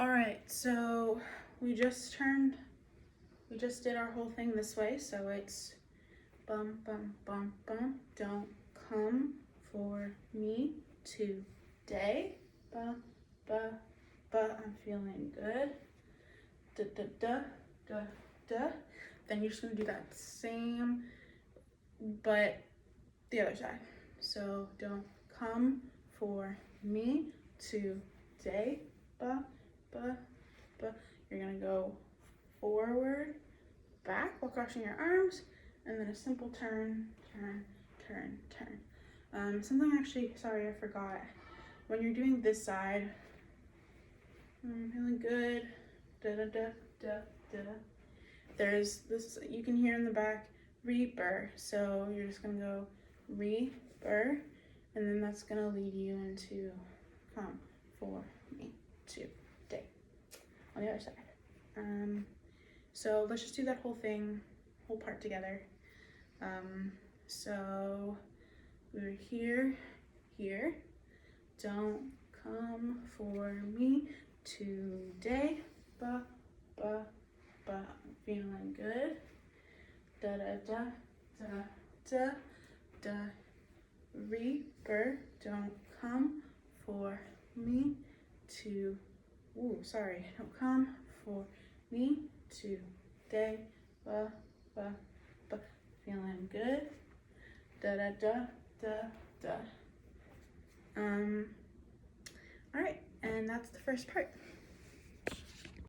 All right, so we just did our whole thing this way. So it's bum, bum, bum, bum, don't come for me today. Ba, ba, ba, I'm feeling good. Da, da, da, da, da. Then you're just gonna do that same, but the other side. So don't come for me today. Ba, ba, ba. You're gonna go forward, back while crossing your arms, and then a simple turn, turn, turn, turn. Something actually, sorry, I forgot. When you're doing this side, I'm feeling good. Da da da da da. There's this, you can hear in the back, reaper. So you're just gonna go reaper, and then that's gonna lead you into come for me today on the other side. So let's just do that whole part together. So we're here, don't come for me today, ba, ba, ba, I'm feeling good, da, da, da, da, da, da, reaper, don't come for me don't come for me today, ba, ba, ba, feeling good, da, da, da, da, da. All right, and that's the first part.